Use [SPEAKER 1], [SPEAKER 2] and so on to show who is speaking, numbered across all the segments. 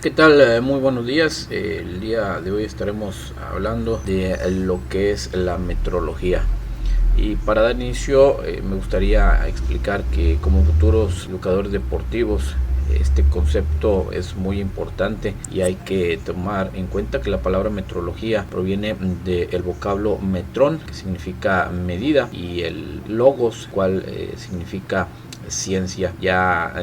[SPEAKER 1] ¿Qué tal? Muy buenos días. El día de hoy estaremos hablando de lo que es la metrología. Y para dar inicio, me gustaría explicar que como futuros educadores deportivos, este concepto es muy importante y hay que tomar en cuenta que la palabra metrología proviene del vocablo metrón, que significa medida, y el logos, cual significa ciencia. Ya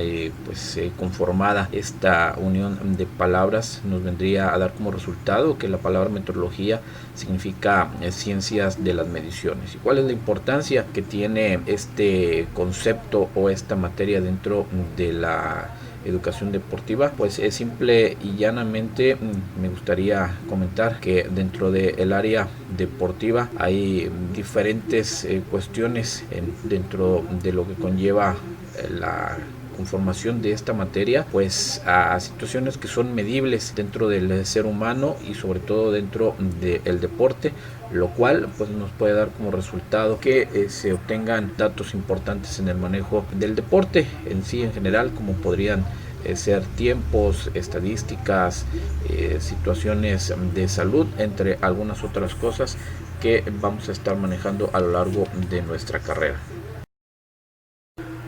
[SPEAKER 1] conformada esta unión de palabras nos vendría a dar como resultado que la palabra metrología significa ciencias de las mediciones. ¿Y cuál es la importancia que tiene este concepto o esta materia dentro de la educación deportiva? Pues es simple y llanamente me gustaría comentar que dentro del área deportiva hay diferentes cuestiones dentro de lo que conlleva la conformación de esta materia, pues a situaciones que son medibles dentro del ser humano y sobre todo dentro del deporte, lo cual pues nos puede dar como resultado que se obtengan datos importantes en el manejo del deporte en sí en general, como podrían ser tiempos, estadísticas, situaciones de salud, entre algunas otras cosas que vamos a estar manejando a lo largo de nuestra carrera.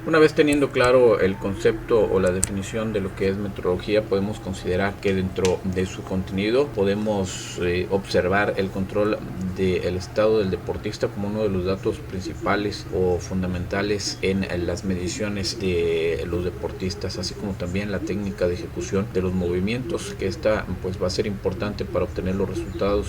[SPEAKER 1] Una vez teniendo claro el concepto o la definición de lo que es metrología, podemos considerar que dentro de su contenido podemos observar el control del estado del deportista como uno de los datos principales o fundamentales en las mediciones de los deportistas, así como también la técnica de ejecución de los movimientos, que esta pues va a ser importante para obtener los resultados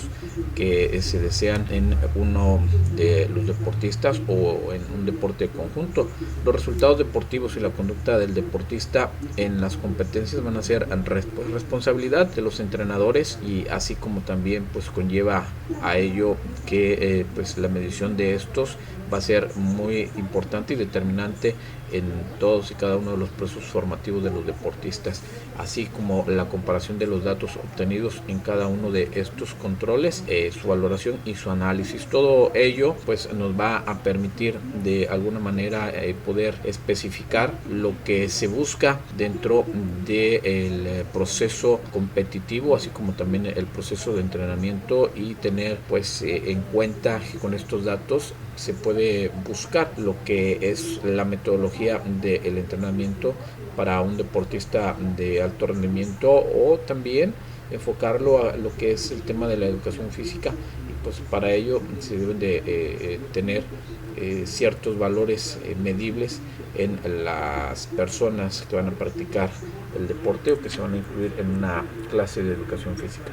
[SPEAKER 1] que se desean en uno de los deportistas o en un deporte conjunto. Los resultados deportivos y la conducta del deportista en las competencias van a ser responsabilidad de los entrenadores, y así como también pues conlleva a ello que pues la medición de estos va a ser muy importante y determinante en todos y cada uno de los procesos formativos de los deportistas, así como la comparación de los datos obtenidos en cada uno de estos controles, su valoración y su análisis. Todo ello pues nos va a permitir de alguna manera poder especificar lo que se busca dentro del proceso competitivo, así como también el proceso de entrenamiento, y tener pues en cuenta que con estos datos se puede buscar lo que es la metodología del entrenamiento para un deportista de alto rendimiento, o también enfocarlo a lo que es el tema de la educación física, y pues para ello se deben de tener ciertos valores medibles en las personas que van a practicar el deporte o que se van a incluir en una clase de educación física.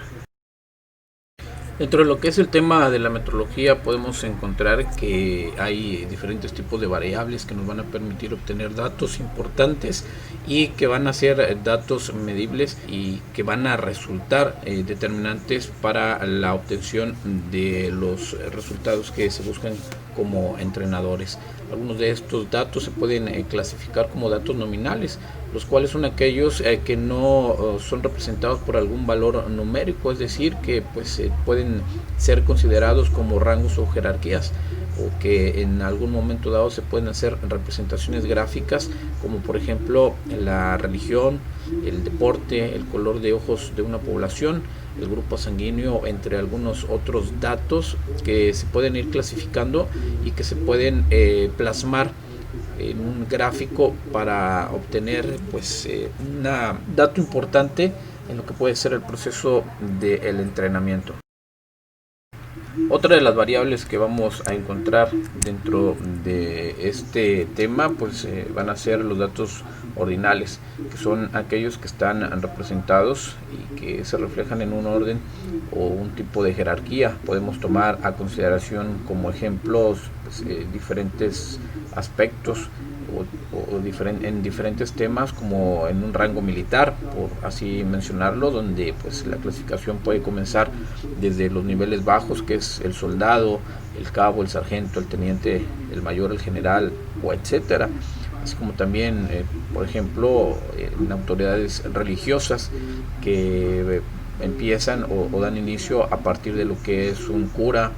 [SPEAKER 1] Dentro de lo que es el tema de la metrología podemos encontrar que hay diferentes tipos de variables que nos van a permitir obtener datos importantes y que van a ser datos medibles y que van a resultar determinantes para la obtención de los resultados que se buscan como entrenadores. Algunos de estos datos se pueden clasificar como datos nominales, los cuales son aquellos que no son representados por algún valor numérico, es decir, que pues pueden ser considerados como rangos o jerarquías, o que en algún momento dado se pueden hacer representaciones gráficas, como por ejemplo la religión, el deporte, el color de ojos de una población, el grupo sanguíneo, entre algunos otros datos que se pueden ir clasificando y que se pueden plasmar en un gráfico para obtener pues un dato importante en lo que puede ser el proceso del entrenamiento. Otra de las variables que vamos a encontrar dentro de este tema pues van a ser los datos ordinales, que son aquellos que están representados y que se reflejan en un orden o un tipo de jerarquía. Podemos tomar a consideración como ejemplos pues, diferentes aspectos en diferentes temas, como en un rango militar, por así mencionarlo, donde pues la clasificación puede comenzar desde los niveles bajos, que es el soldado, el cabo, el sargento, el teniente, el mayor, el general, o etcétera, así como también por ejemplo en autoridades religiosas que empiezan o dan inicio a partir de lo que es un cura,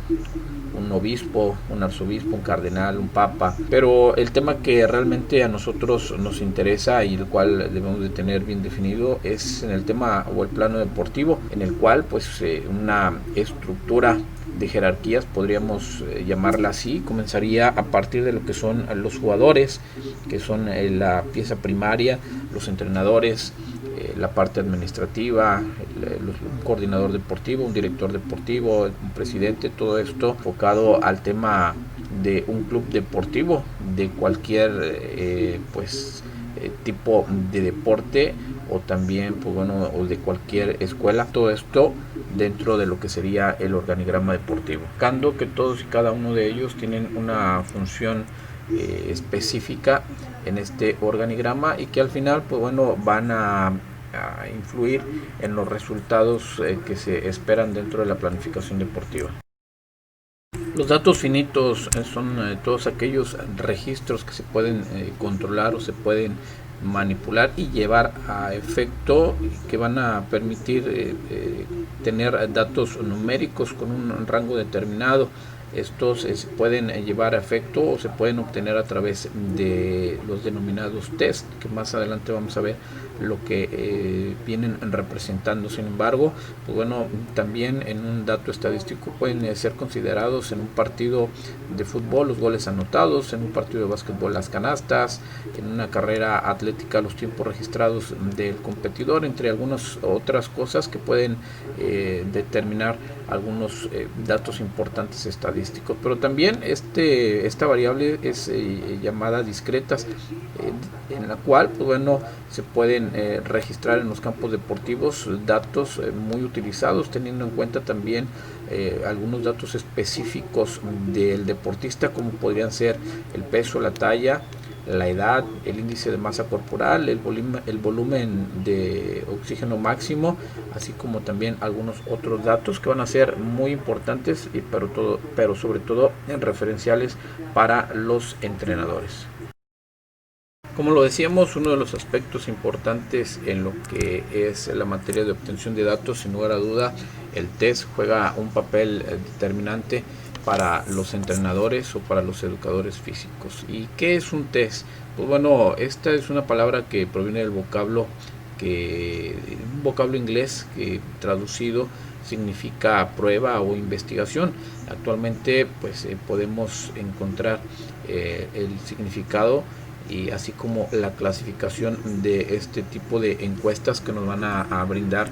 [SPEAKER 1] un obispo, un arzobispo, un cardenal, un papa, pero el tema que realmente a nosotros nos interesa y el cual debemos de tener bien definido es en el tema o el plano deportivo, en el cual pues una estructura de jerarquías, podríamos llamarla así, comenzaría a partir de lo que son los jugadores, que son la pieza primaria, los entrenadores, la parte administrativa, un coordinador deportivo, un director deportivo, un presidente, todo esto enfocado al tema de un club deportivo, de cualquier tipo de deporte, o también pues bueno, o de cualquier escuela, todo esto dentro de lo que sería el organigrama deportivo, buscando que todos y cada uno de ellos tienen una función específica en este organigrama y que al final pues bueno van a influir en los resultados que se esperan dentro de la planificación deportiva. Los datos finitos son todos aquellos registros que se pueden controlar o se pueden manipular y llevar a efecto, que van a permitir tener datos numéricos con un rango determinado. Estos se pueden llevar a efecto o se pueden obtener a través de los denominados test, que más adelante vamos a ver lo que vienen representando. Sin embargo, pues bueno, también en un dato estadístico pueden ser considerados en un partido de fútbol los goles anotados, en un partido de básquetbol las canastas, en una carrera atlética los tiempos registrados del competidor, entre algunas otras cosas que pueden determinar algunos datos importantes estadísticos. Pero también esta variable es llamada discretas, en la cual pues bueno, se pueden registrar en los campos deportivos datos muy utilizados, teniendo en cuenta también algunos datos específicos del deportista, como podrían ser el peso, la talla, la edad, el índice de masa corporal, el volumen de oxígeno máximo, así como también algunos otros datos que van a ser muy importantes, pero sobre todo referenciales para los entrenadores. Como lo decíamos, uno de los aspectos importantes en lo que es la materia de obtención de datos, sin lugar a duda, el test juega un papel determinante para los entrenadores o para los educadores físicos. ¿Y qué es un test? Pues bueno, esta es una palabra que proviene del vocablo un vocablo inglés que traducido significa prueba o investigación. Actualmente pues podemos encontrar el significado y así como la clasificación de este tipo de encuestas que nos van a brindar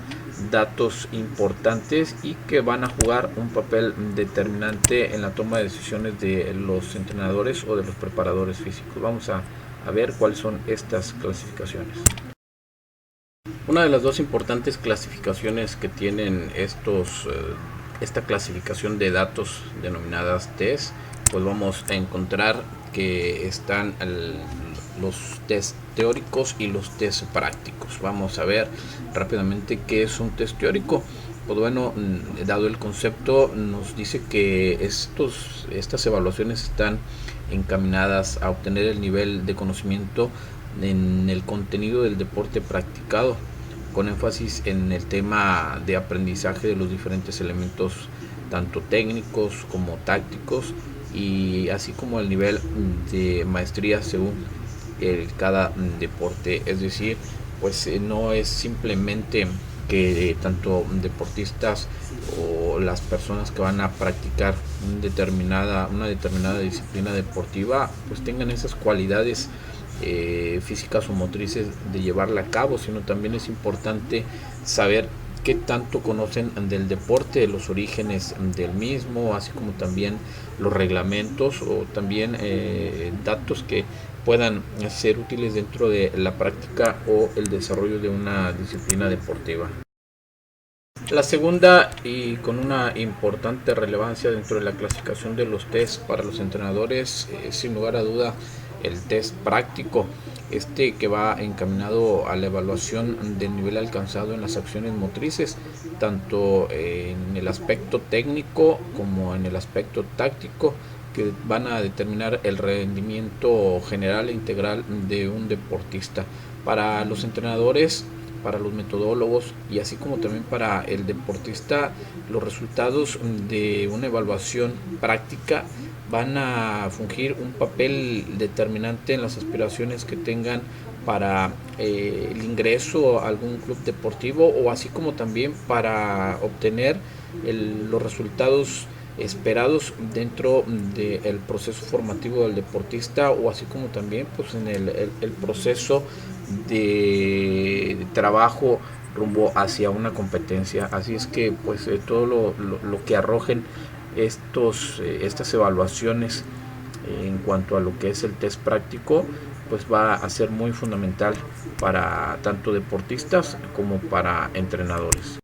[SPEAKER 1] datos importantes y que van a jugar un papel determinante en la toma de decisiones de los entrenadores o de los preparadores físicos. Vamos a ver cuáles son estas clasificaciones. Una de las dos importantes clasificaciones que tienen esta clasificación de datos denominadas test, pues vamos a encontrar que están los test teóricos y los test prácticos. Vamos a ver rápidamente qué es un test teórico. Pues bueno, dado el concepto, nos dice que estas evaluaciones están encaminadas a obtener el nivel de conocimiento en el contenido del deporte practicado, con énfasis en el tema de aprendizaje de los diferentes elementos, tanto técnicos como tácticos, y así como el nivel de maestría según cada deporte. Es decir, pues no es simplemente que tanto deportistas o las personas que van a practicar una determinada disciplina deportiva pues tengan esas cualidades físicas o motrices de llevarla a cabo, sino también es importante saber qué tanto conocen del deporte, los orígenes del mismo, así como también los reglamentos o también datos que puedan ser útiles dentro de la práctica o el desarrollo de una disciplina deportiva. La segunda, y con una importante relevancia dentro de la clasificación de los test para los entrenadores, sin lugar a duda el test práctico, que va encaminado a la evaluación del nivel alcanzado en las acciones motrices, tanto en el aspecto técnico como en el aspecto táctico, que van a determinar el rendimiento general e integral de un deportista. Para los entrenadores, para los metodólogos y así como también para el deportista, los resultados de una evaluación práctica van a fungir un papel determinante en las aspiraciones que tengan para el ingreso a algún club deportivo o así como también para obtener los resultados esperados dentro del proceso formativo del deportista o así como también pues en el proceso de trabajo rumbo hacia una competencia. Así es que pues todo lo que arrojen estas evaluaciones en cuanto a lo que es el test práctico pues va a ser muy fundamental para tanto deportistas como para entrenadores.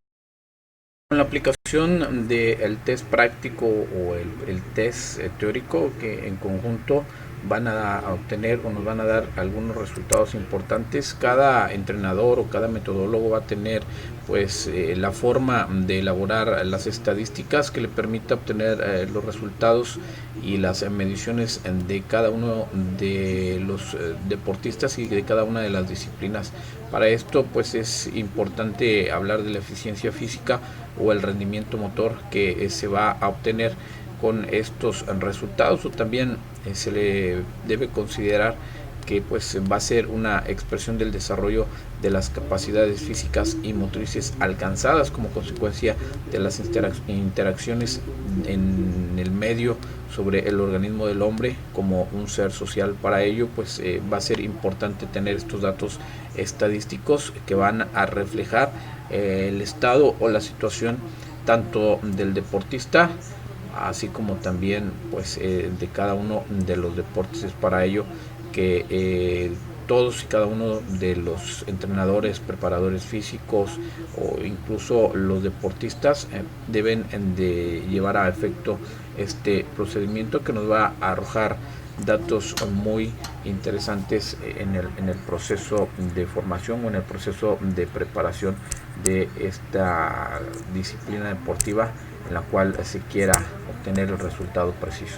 [SPEAKER 1] Con la aplicación del test práctico o el test teórico que en conjunto van a obtener o nos van a dar algunos resultados importantes. Cada entrenador o cada metodólogo va a tener pues la forma de elaborar las estadísticas que le permita obtener los resultados y las mediciones de cada uno de los deportistas y de cada una de las disciplinas. Para esto pues es importante hablar de la eficiencia física o el rendimiento motor que se va a obtener con estos resultados, o también se le debe considerar que pues va a ser una expresión del desarrollo de las capacidades físicas y motrices alcanzadas como consecuencia de las interacciones en el medio sobre el organismo del hombre como un ser social. Para ello pues va a ser importante tener estos datos estadísticos que van a reflejar el estado o la situación tanto del deportista así como también pues de cada uno de los deportes. Es para ello que todos y cada uno de los entrenadores, preparadores físicos o incluso los deportistas deben de llevar a efecto este procedimiento que nos va a arrojar datos muy interesantes en el proceso de formación o en el proceso de preparación de esta disciplina deportiva en la cual se quiera obtener el resultado preciso.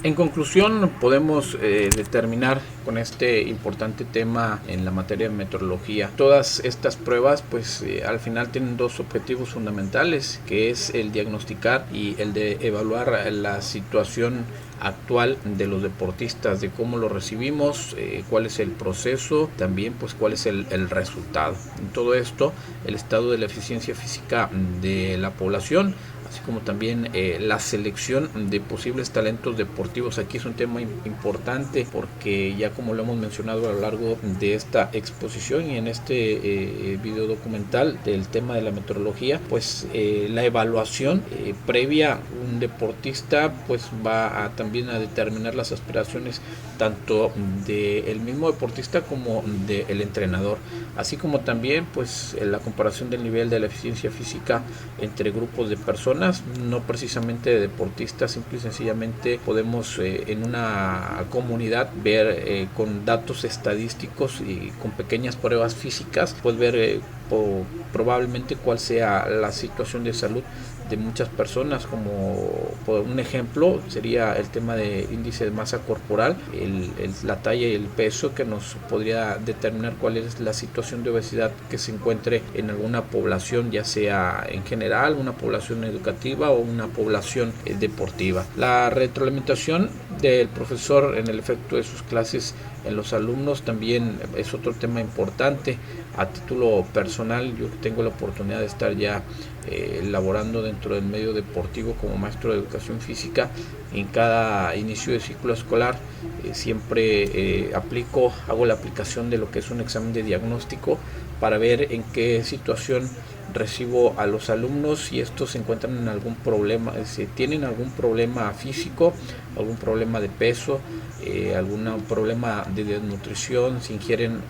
[SPEAKER 1] En conclusión, podemos determinar con este importante tema en la materia de metrología. Todas estas pruebas, pues al final tienen dos objetivos fundamentales, que es el diagnosticar y el de evaluar la situación actual de los deportistas, de cómo lo recibimos, cuál es el proceso, también pues cuál es el resultado. En todo esto, el estado de la eficiencia física de la población, así como también la selección de posibles talentos deportivos. Aquí es un tema importante porque ya como lo hemos mencionado a lo largo de esta exposición y en este video documental del tema de la metrología, pues la evaluación previa un deportista pues va también a determinar las aspiraciones tanto del mismo deportista como del entrenador, así como también pues la comparación del nivel de la eficiencia física entre grupos de personas, no precisamente de deportistas. Simple y sencillamente podemos en una comunidad ver con datos estadísticos y con pequeñas pruebas físicas, pues ver probablemente cuál sea la situación de salud de muchas personas. Como por un ejemplo sería el tema de índice de masa corporal, la talla y el peso, que nos podría determinar cuál es la situación de obesidad que se encuentre en alguna población, ya sea en general una población educativa o una población deportiva. La retroalimentación del profesor en el efecto de sus clases en los alumnos también es otro tema importante. A título personal, yo tengo la oportunidad de estar ya laborando dentro del medio deportivo como maestro de educación física. En cada inicio de ciclo escolar siempre hago la aplicación de lo que es un examen de diagnóstico para ver en qué situación recibo a los alumnos, si estos se encuentran en algún problema, si tienen algún problema físico, algún problema de peso, algún problema de desnutrición, si ingieren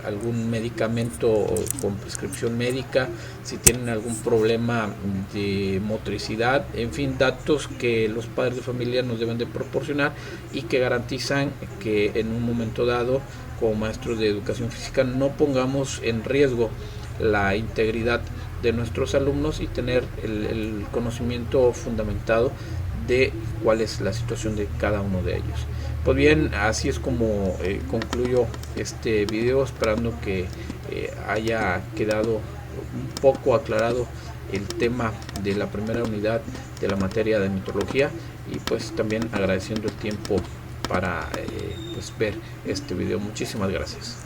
[SPEAKER 1] algún medicamento con prescripción médica, si tienen algún problema de motricidad, en fin, datos que los padres de familia nos deben de proporcionar y que garantizan que en un momento dado, como maestros de educación física, no pongamos en riesgo la integridad de nuestros alumnos y tener el conocimiento fundamentado de cuál es la situación de cada uno de ellos. Pues bien, así es como concluyo este video, esperando que haya quedado un poco aclarado el tema de la primera unidad de la materia de meteorología, y pues también agradeciendo el tiempo para pues ver este video. Muchísimas gracias.